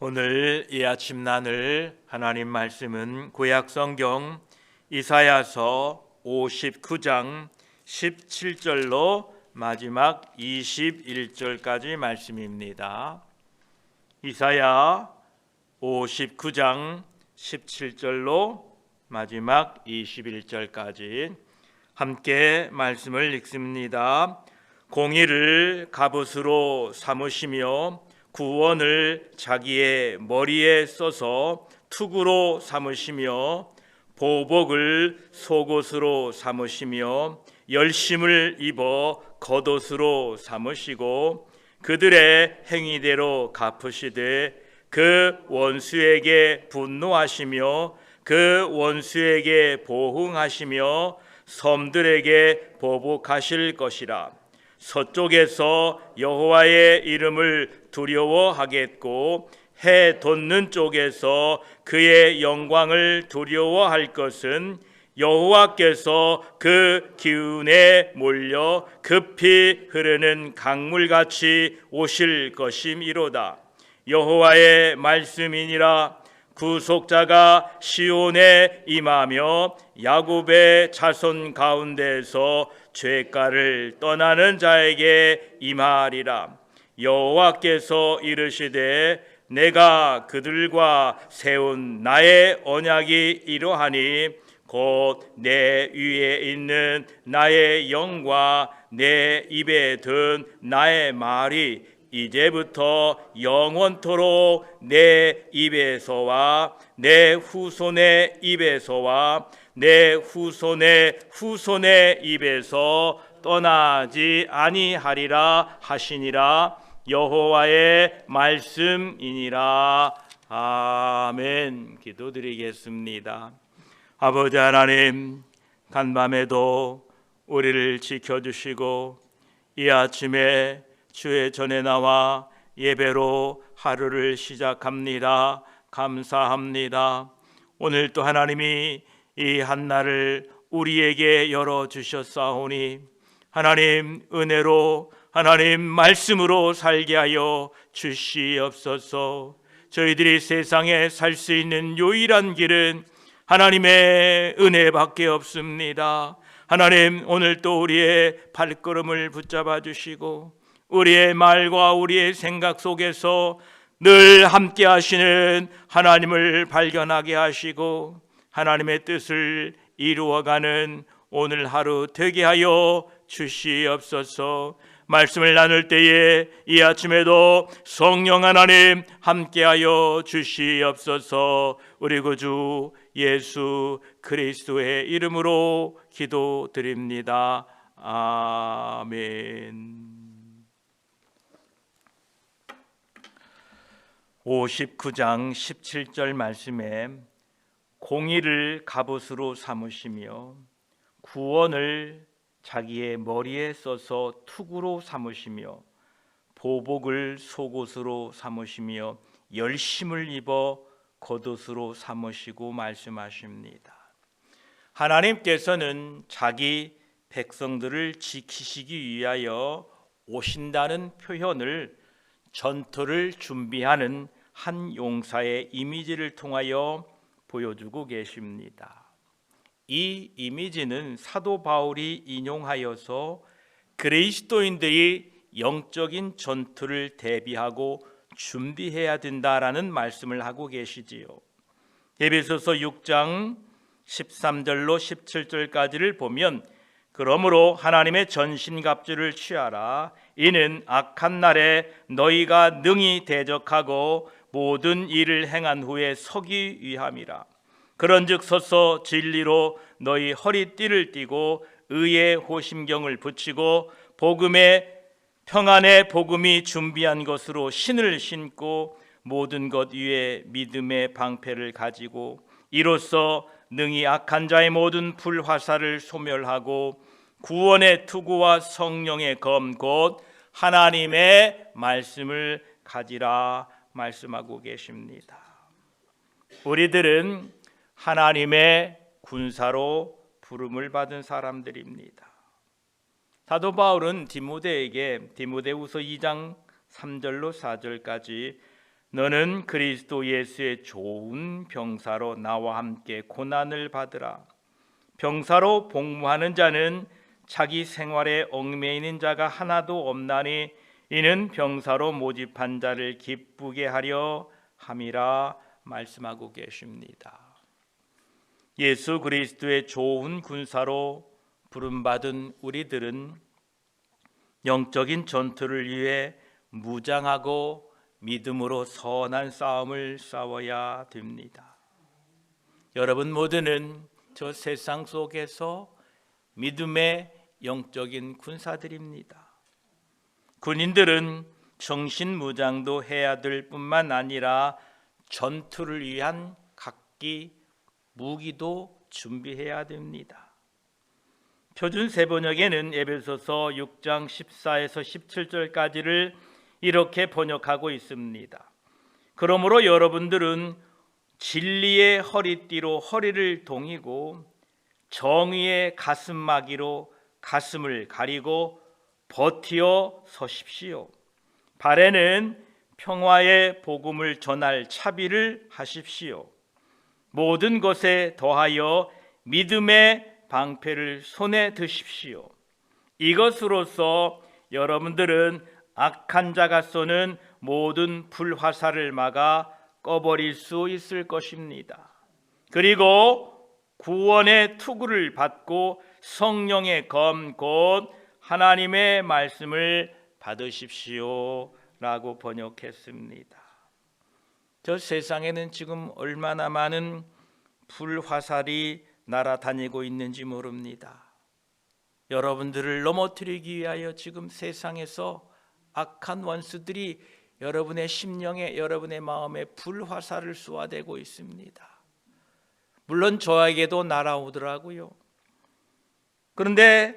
오늘 이 아침 나눌 하나님 말씀은 구약성경 이사야서 59장 17절로 마지막 21절까지 말씀입니다. 이사야 59장 17절로 마지막 21절까지 함께 말씀을 읽습니다. 공의를 갑옷으로 삼으시며 구원을 자기의 머리에 써서 투구로 삼으시며 보복을 속옷으로 삼으시며 열심을 입어 겉옷으로 삼으시고 그들의 행위대로 갚으시되 그 원수에게 분노하시며 그 원수에게 보응하시며 섬들에게 보복하실 것이라. 서쪽에서 여호와의 이름을 두려워하겠고 해 돋는 쪽에서 그의 영광을 두려워할 것은 여호와께서 그 기운에 몰려 급히 흐르는 강물같이 오실 것임이로다. 여호와의 말씀이니라. 구속자가 시온에 임하며 야곱의 자손 가운데에서 죄가를 떠나는 자에게 임하리라. 여호와께서 이르시되 내가 그들과 세운 나의 언약이 이러하니 곧 내 위에 있는 나의 영과 내 입에 든 나의 말이 이제부터 영원토록 내 입에서와 내 후손의 입에서와 내 후손의 후손의 입에서 떠나지 아니하리라 하시니라. 여호와의 말씀이니라. 아멘. 기도드리겠습니다. 아버지 하나님, 간밤에도 우리를 지켜주시고 이 아침에 주의 전에 나와 예배로 하루를 시작합니다. 감사합니다. 오늘 또 하나님이 이 한날을 우리에게 열어주셨사오니 하나님 은혜로 하나님 말씀으로 살게 하여 주시옵소서. 저희들이 세상에 살 수 있는 유일한 길은 하나님의 은혜밖에 없습니다. 하나님 오늘 또 우리의 발걸음을 붙잡아 주시고 우리의 말과 우리의 생각 속에서 늘 함께 하시는 하나님을 발견하게 하시고 하나님의 뜻을 이루어가는 오늘 하루 되게 하여 주시옵소서. 말씀을 나눌 때에 이 아침에도 성령 하나님 함께하여 주시옵소서. 우리 구주 예수 그리스도의 이름으로 기도드립니다. 아멘. 59장 17절 말씀에 공의를 갑옷으로 삼으시며 구원을 자기의 머리에 써서 투구로 삼으시며 보복을 속옷으로 삼으시며 열심을 입어 겉옷으로 삼으시고 말씀하십니다. 하나님께서는 자기 백성들을 지키시기 위하여 오신다는 표현을 전투를 준비하는 한 용사의 이미지를 통하여 보여주고 계십니다. 이 이미지는 사도 바울이 인용하여서 그리스도인들이 영적인 전투를 대비하고 준비해야 된다라는 말씀을 하고 계시지요. 에베소서 6장 13절로 17절까지를 보면 그러므로 하나님의 전신갑주를 취하라. 이는 악한 날에 너희가 능히 대적하고 모든 일을 행한 후에 서기 위함이라. 그런즉 서서 진리로 너희 허리띠를 띠고 의의 호심경을 붙이고 복음의 평안의 복음이 준비한 것으로 신을 신고 모든 것 위에 믿음의 방패를 가지고 이로써 능히 악한 자의 모든 불화살을 소멸하고 구원의 투구와 성령의 검 곧 하나님의 말씀을 가지라 말씀하고 계십니다. 우리들은 하나님의 군사로 부름을 받은 사람들입니다. 사도 바울은 디모데에게 디모데후서 2장 3절로 4절까지 너는 그리스도 예수의 좋은 병사로 나와 함께 고난을 받으라. 병사로 복무하는 자는 자기 생활에 얽매이는 자가 하나도 없나니 이는 병사로 모집한 자를 기쁘게 하려 함이라 말씀하고 계십니다. 예수 그리스도의 좋은 군사로 부름받은 우리들은 영적인 전투를 위해 무장하고 믿음으로 선한 싸움을 싸워야 됩니다. 여러분 모두는 저 세상 속에서 믿음의 영적인 군사들입니다. 군인들은 정신무장도 해야 될 뿐만 아니라 전투를 위한 각기 무기도 준비해야 됩니다. 표준 세번역에는 에베소서 6장 14에서 17절까지를 이렇게 번역하고 있습니다. 그러므로 여러분들은 진리의 허리띠로 허리를 동이고 정의의 가슴막이로 가슴을 가리고 버티어 서십시오. 발에는 평화의 복음을 전할 차비를 하십시오. 모든 것에 더하여 믿음의 방패를 손에 드십시오. 이것으로서 여러분들은 악한 자가 쏘는 모든 불화살을 막아 꺼버릴 수 있을 것입니다. 그리고 구원의 투구를 받고 성령의 검 곧 하나님의 말씀을 받으십시오 라고 번역했습니다. 저 세상에는 지금 얼마나 많은 불화살이 날아다니고 있는지 모릅니다. 여러분들을 넘어뜨리기 위하여 지금 세상에서 악한 원수들이 여러분의 심령에, 여러분의 마음에 불화살을 쏘아대고 있습니다. 물론 저에게도 날아오더라고요. 그런데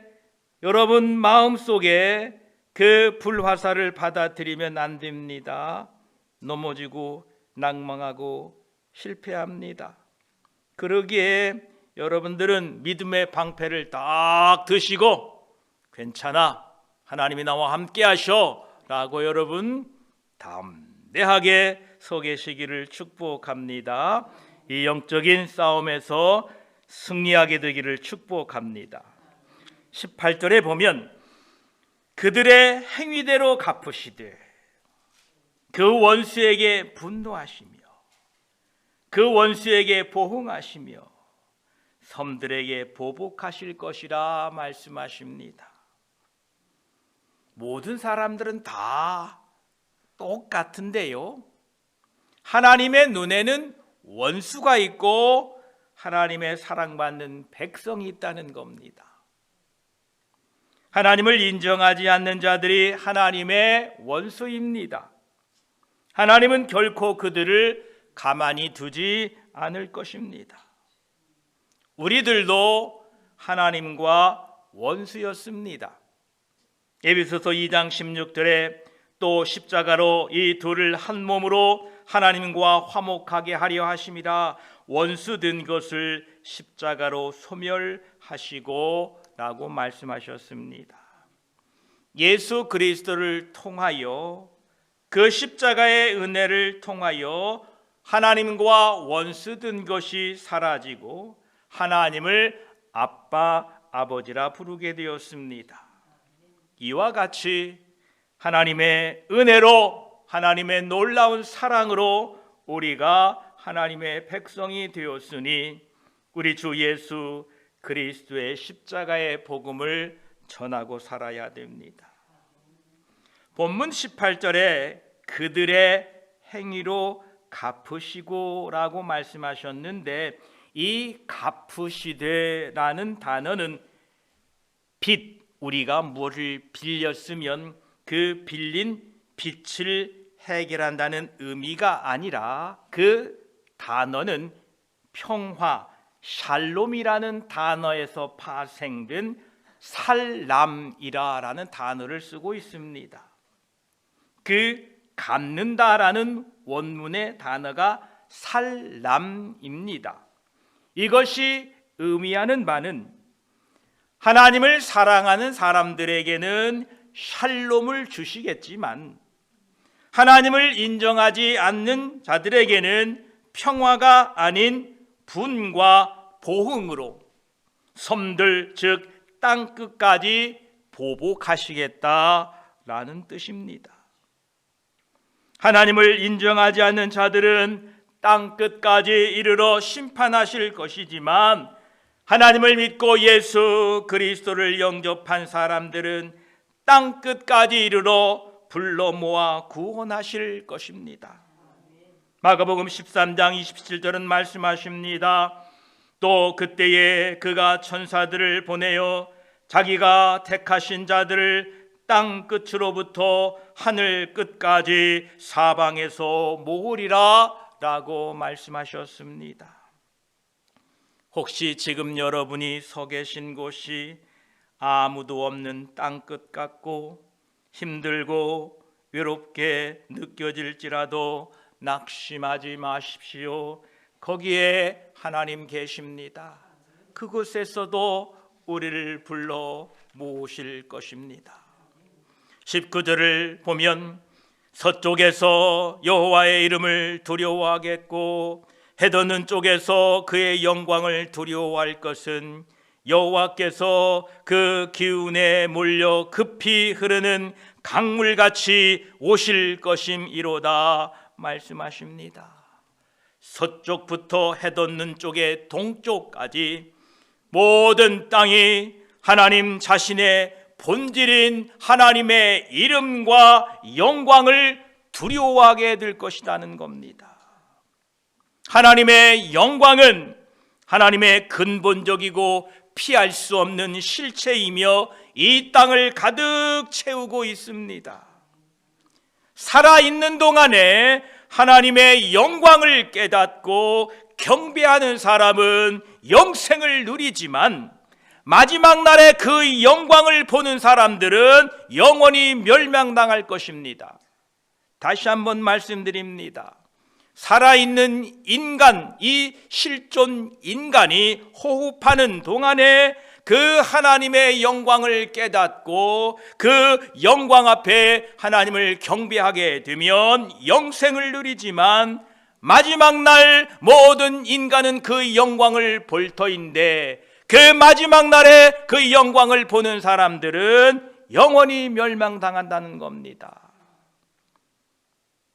여러분 마음속에 그 불화살을 받아들이면 안 됩니다. 넘어지고 낭망하고 실패합니다. 그러기에 여러분들은 믿음의 방패를 딱 드시고 괜찮아, 하나님이 나와 함께 하셔 라고 여러분 담대하게 서 계시기를 축복합니다. 이 영적인 싸움에서 승리하게 되기를 축복합니다. 18절에 보면 그들의 행위대로 갚으시되 그 원수에게 분노하시며 그 원수에게 보응하시며 섬들에게 보복하실 것이라 말씀하십니다. 모든 사람들은 다 똑같은데요, 하나님의 눈에는 원수가 있고 하나님의 사랑받는 백성이 있다는 겁니다. 하나님을 인정하지 않는 자들이 하나님의 원수입니다. 하나님은 결코 그들을 가만히 두지 않을 것입니다. 우리들도 하나님과 원수였습니다. 에베소서 2장 16절에 또 십자가로 이 둘을 한 몸으로 하나님과 화목하게 하려 하심이라 원수 된 것을 십자가로 소멸하시고 라고 말씀하셨습니다. 예수 그리스도를 통하여 그 십자가의 은혜를 통하여 하나님과 원수 된 것이 사라지고 하나님을 아빠, 아버지라 부르게 되었습니다. 이와 같이 하나님의 은혜로, 하나님의 놀라운 사랑으로 우리가 하나님의 백성이 되었으니 우리 주 예수 그리스도의 십자가의 복음을 전하고 살아야 됩니다. 본문 18절에 그들의 행위로 갚으시고 라고 말씀하셨는데 이 갚으시되라는 단어는 빚, 우리가 무엇을 빌렸으면 그 빌린 빚을 해결한다는 의미가 아니라 그 단어는 평화, 샬롬이라는 단어에서 파생된 살람이라는 단어를 쓰고 있습니다. 그 갚는다라는 원문의 단어가 살람입니다. 이것이 의미하는 바는 하나님을 사랑하는 사람들에게는 샬롬을 주시겠지만 하나님을 인정하지 않는 자들에게는 평화가 아닌 분과 보응으로 섬들 즉 땅끝까지 보복하시겠다라는 뜻입니다. 하나님을 인정하지 않는 자들은 땅끝까지 이르러 심판하실 것이지만 하나님을 믿고 예수 그리스도를 영접한 사람들은 땅끝까지 이르러 불러 모아 구원하실 것입니다. 마가복음 13장 27절은 말씀하십니다. 또 그때에 그가 천사들을 보내어 자기가 택하신 자들을 땅 끝으로부터 하늘 끝까지 사방에서 모으리라 라고 말씀하셨습니다. 혹시 지금 여러분이 서 계신 곳이 아무도 없는 땅끝 같고 힘들고 외롭게 느껴질지라도 낙심하지 마십시오. 거기에 하나님 계십니다. 그곳에서도 우리를 불러 모으실 것입니다. 19절을 보면 서쪽에서 여호와의 이름을 두려워하겠고 해돋는 쪽에서 그의 영광을 두려워할 것은 여호와께서 그 기운에 몰려 급히 흐르는 강물같이 오실 것임이로다 말씀하십니다. 서쪽부터 해돋는 쪽의 동쪽까지 모든 땅이 하나님 자신의 본질인 하나님의 이름과 영광을 두려워하게 될 것이라는 겁니다. 하나님의 영광은 하나님의 근본적이고 피할 수 없는 실체이며 이 땅을 가득 채우고 있습니다. 살아있는 동안에 하나님의 영광을 깨닫고 경배하는 사람은 영생을 누리지만 마지막 날에 그 영광을 보는 사람들은 영원히 멸망당할 것입니다. 다시 한번 말씀드립니다. 살아있는 인간, 이 실존 인간이 호흡하는 동안에 그 하나님의 영광을 깨닫고 그 영광 앞에 하나님을 경배하게 되면 영생을 누리지만 마지막 날 모든 인간은 그 영광을 볼 터인데 그 마지막 날에 그 영광을 보는 사람들은 영원히 멸망당한다는 겁니다.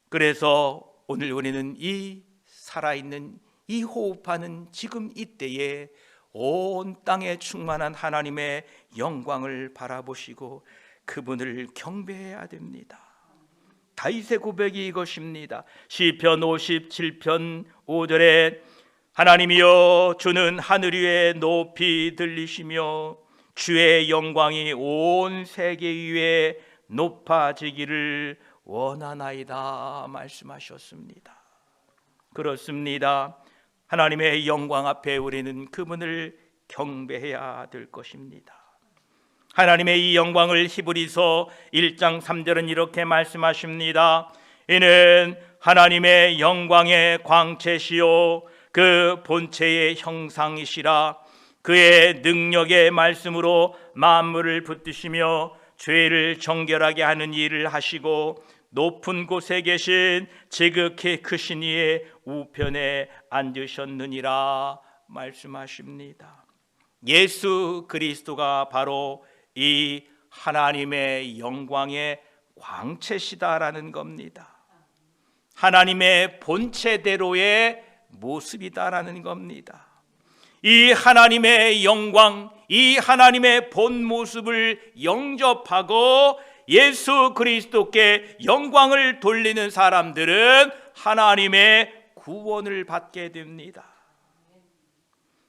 그래서 오늘 우리는 이 살아있는 이 호흡하는 지금 이때에 온 땅에 충만한 하나님의 영광을 바라보시고 그분을 경배해야 됩니다. 다윗의 고백이 이것입니다. 시편 57편 5절에 하나님이여 주는 하늘 위에 높이 들리시며 주의 영광이 온 세계 위에 높아지기를 원하나이다 말씀하셨습니다. 그렇습니다. 하나님의 영광 앞에 우리는 그분을 경배해야 될 것입니다. 하나님의 이 영광을 히브리서 1장 3절은 이렇게 말씀하십니다. 이는 하나님의 영광의 광채시요 그 본체의 형상이시라. 그의 능력의 말씀으로 만물을 붙드시며 죄를 정결하게 하는 일을 하시고 높은 곳에 계신 지극히 크신 이의 우편에 앉으셨느니라 말씀하십니다. 예수 그리스도가 바로 이 하나님의 영광의 광채시다라는 겁니다. 하나님의 본체대로의 모습이다라는 겁니다. 이 하나님의 영광, 이 하나님의 본 모습을 영접하고 예수 그리스도께 영광을 돌리는 사람들은 하나님의 구원을 받게 됩니다.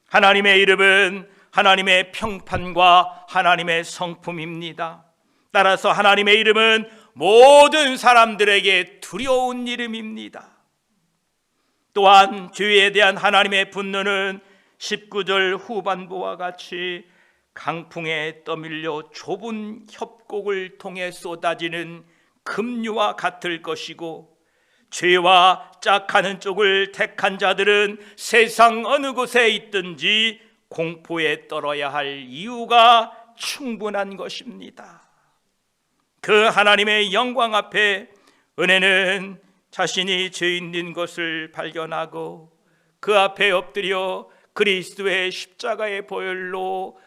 하나님의 이름은 하나님의 평판과 하나님의 성품입니다. 따라서 하나님의 이름은 모든 사람들에게 두려운 이름입니다. 또한 죄에 대한 하나님의 분노는 19절 후반부와 같이 강풍에 떠밀려 좁은 협곡을 통해 쏟아지는 급류와 같을 것이고 죄와 짝하는 쪽을 택한 자들은 세상 어느 곳에 있든지 공포에 떨어야 할 이유가 충분한 것입니다. 그 하나님의 영광 앞에 은혜는 자신이 죄인인 것을 발견하고 그 앞에 엎드려 그리스도의 십자가의 보혈로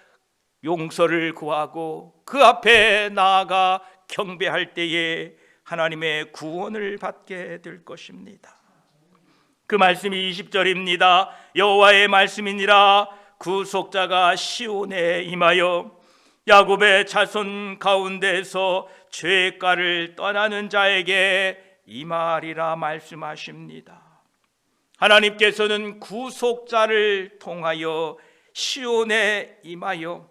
용서를 구하고 그 앞에 나아가 경배할 때에 하나님의 구원을 받게 될 것입니다. 그 말씀이 20절입니다. 여호와의 말씀이니라. 구속자가 시온에 임하여 야곱의 자손 가운데서 죄가를 떠나는 자에게 임하리라 말씀하십니다. 하나님께서는 구속자를 통하여 시온에 임하여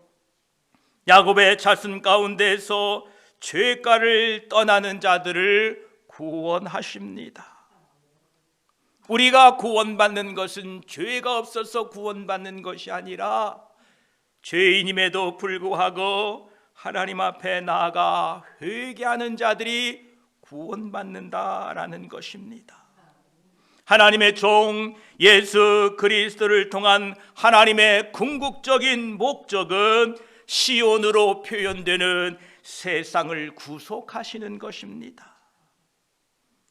야곱의 자손 가운데서 죄가를 떠나는 자들을 구원하십니다. 우리가 구원받는 것은 죄가 없어서 구원받는 것이 아니라 죄인임에도 불구하고 하나님 앞에 나아가 회개하는 자들이 구원받는다라는 것입니다. 하나님의 종 예수 그리스도를 통한 하나님의 궁극적인 목적은 시온으로 표현되는 세상을 구속하시는 것입니다.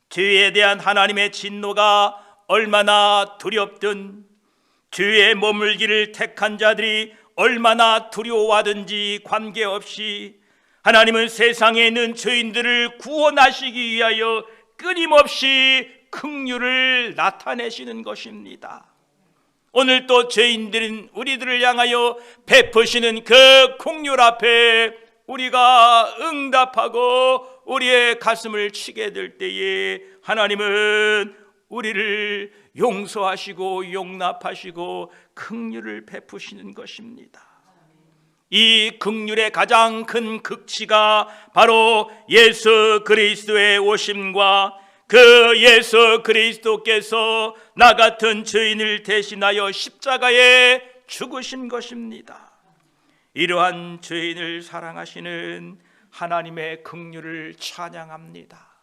죄에 대한 하나님의 진노가 얼마나 두렵든 죄에 머물기를 택한 자들이 얼마나 두려워하든지 관계없이 하나님은 세상에 있는 죄인들을 구원하시기 위하여 끊임없이 긍휼을 나타내시는 것입니다. 오늘 또 죄인들인 우리들을 향하여 베푸시는 그 긍휼 앞에 우리가 응답하고 우리의 가슴을 치게 될 때에 하나님은 우리를 용서하시고 용납하시고 긍휼을 베푸시는 것입니다. 이 긍휼의 가장 큰 극치가 바로 예수 그리스도의 오심과 그 예수 그리스도께서 나 같은 죄인을 대신하여 십자가에 죽으신 것입니다. 이러한 죄인을 사랑하시는 하나님의 긍휼을 찬양합니다.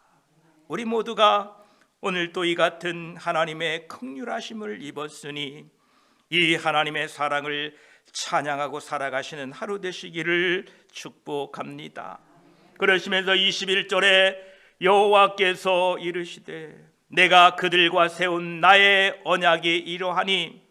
우리 모두가 오늘 또 이 같은 하나님의 긍휼하심을 입었으니 이 하나님의 사랑을 찬양하고 살아가시는 하루 되시기를 축복합니다. 그러시면서 21절에 여호와께서 이르시되 내가 그들과 세운 나의 언약이 이러하니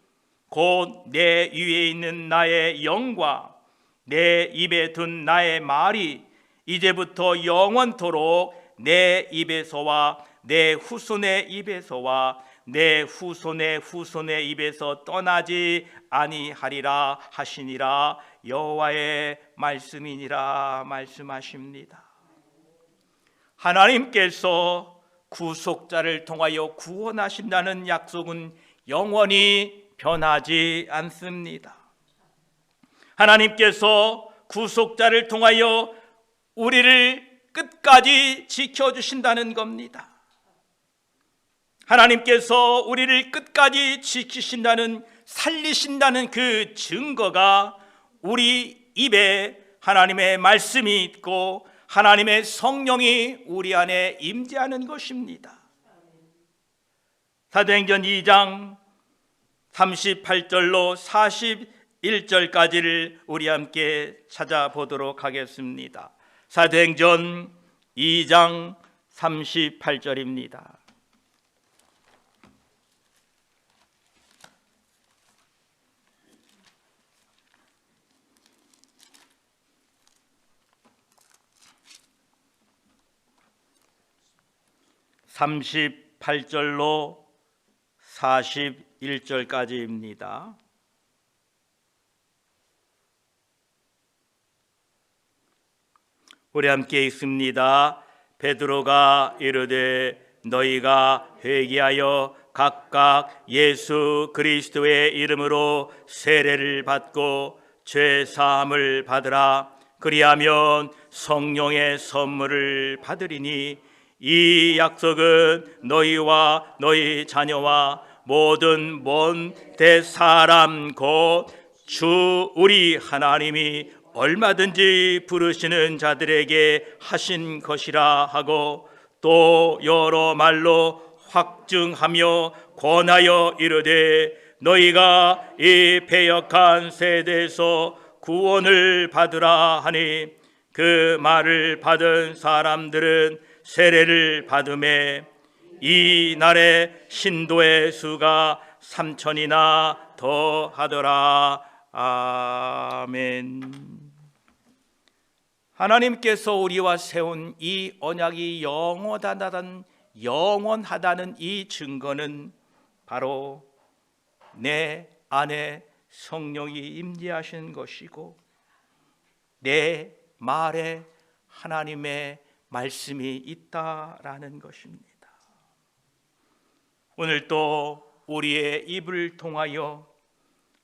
곧 내 위에 있는 나의 영과 내 입에 둔 나의 말이 이제부터 영원토록 내 입에서와 내 후손의 입에서와 내 후손의 후손의 입에서 떠나지 아니하리라 하시니라. 여호와의 말씀이니라 말씀하십니다. 하나님께서 구속자를 통하여 구원하신다는 약속은 영원히 변하지 않습니다. 하나님께서 구속자를 통하여 우리를 끝까지 지켜주신다는 겁니다. 하나님께서 우리를 끝까지 지키신다는, 살리신다는 그 증거가 우리 입에 하나님의 말씀이 있고 하나님의 성령이 우리 안에 임재하는 것입니다. 사도행전 2장 38절로 41절까지를 우리 함께 찾아보도록 하겠습니다. 사도행전 2장 38절입니다. (38절로) 41절까지입니다. 우리 함께 읽습니다. 베드로가 이르되 너희가 회개하여 각각 예수 그리스도의 이름으로 세례를 받고 죄 사함을 받으라. 그리하면 성령의 선물을 받으리니 이 약속은 너희와 너희 자녀와 모든 먼 데 사람 곧 주 우리 하나님이 얼마든지 부르시는 자들에게 하신 것이라 하고 또 여러 말로 확증하며 권하여 이르되 너희가 이 패역한 세대에서 구원을 받으라 하니 그 말을 받은 사람들은 세례를 받음에 이 날에 신도의 수가 3,000이나 더하더라. 아멘. 하나님께서 우리와 세운 이 언약이 영원하다는 이 증거는 바로 내 안에 성령이 임재하신 것이고 내 말에 하나님의 말씀이 있다라는 것입니다. 오늘 또 우리의 입을 통하여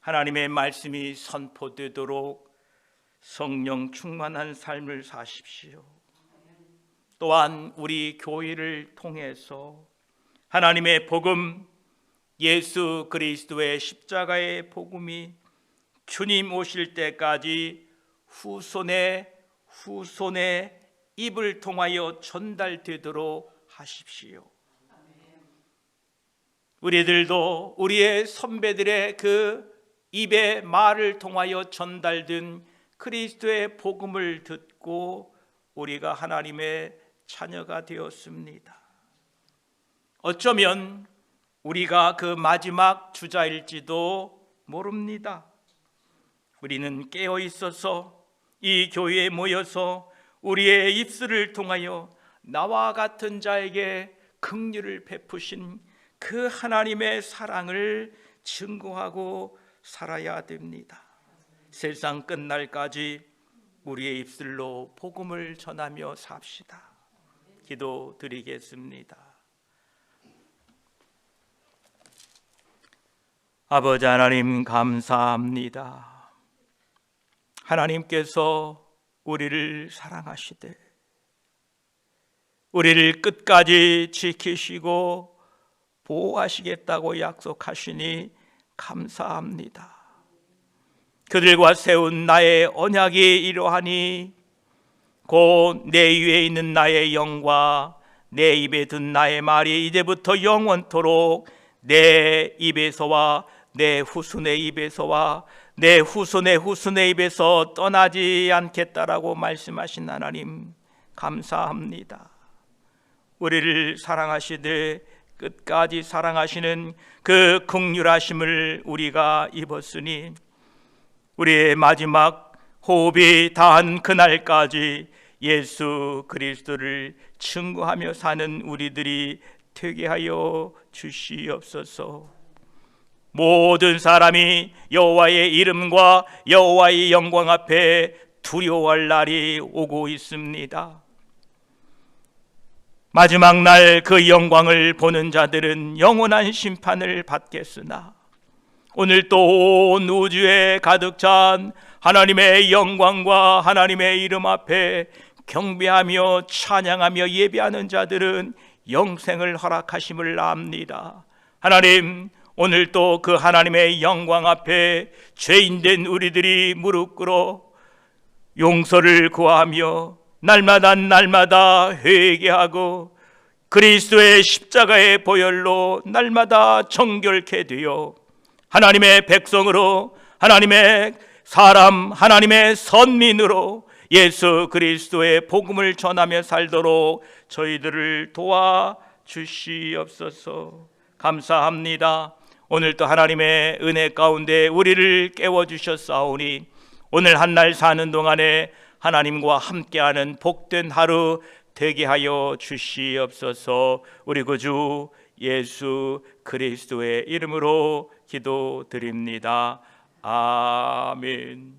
하나님의 말씀이 선포되도록 성령 충만한 삶을 사십시오. 또한 우리 교회를 통해서 하나님의 복음, 예수 그리스도의 십자가의 복음이 주님 오실 때까지 후손의 입을 통하여 전달되도록 하십시오. 우리들도 우리의 선배들의 그 입의 말을 통하여 전달된 그리스도의 복음을 듣고 우리가 하나님의 자녀가 되었습니다. 어쩌면 우리가 그 마지막 주자일지도 모릅니다. 우리는 깨어 있어서 이 교회에 모여서 우리의 입술을 통하여 나와 같은 자에게 긍휼을 베푸신 그 하나님의 사랑을 증거하고 살아야 됩니다. 세상 끝날까지 우리의 입술로 복음을 전하며 삽시다. 기도드리겠습니다. 아버지 하나님 감사합니다. 하나님께서 우리를 사랑하시되 우리를 끝까지 지키시고 보호하시겠다고 약속하시니 감사합니다. 그들과 세운 나의 언약이 이러하니 곧 내 위에 있는 나의 영과 내 입에 든 나의 말이 이제부터 영원토록 내 입에서와 내 후손의 입에서와 내 후손의 입에서 떠나지 않겠다라고 말씀하신 하나님 감사합니다. 우리를 사랑하시되 끝까지 사랑하시는 그 긍휼하심을 우리가 입었으니 우리의 마지막 호흡이 다한 그날까지 예수 그리스도를 증거하며 사는 우리들이 되게 하여 주시옵소서. 모든 사람이 여호와의 이름과 여호와의 영광 앞에 두려워할 날이 오고 있습니다. 마지막 날 그 영광을 보는 자들은 영원한 심판을 받겠으나 오늘 또 온 우주에 가득 찬 하나님의 영광과 하나님의 이름 앞에 경배하며 찬양하며 예배하는 자들은 영생을 허락하심을 압니다. 하나님, 오늘 또 그 하나님의 영광 앞에 죄인된 우리들이 무릎 꿇어 용서를 구하며 날마다 회개하고 그리스도의 십자가의 보혈로 날마다 정결케 되어 하나님의 백성으로, 하나님의 사람, 하나님의 선민으로 예수 그리스도의 복음을 전하며 살도록 저희들을 도와주시옵소서. 감사합니다. 오늘도 하나님의 은혜 가운데 우리를 깨워주셨사오니 오늘 한 날 사는 동안에 하나님과 함께하는 복된 하루 되게 하여 주시옵소서. 우리 구주 예수 그리스도의 이름으로 기도드립니다. 아멘.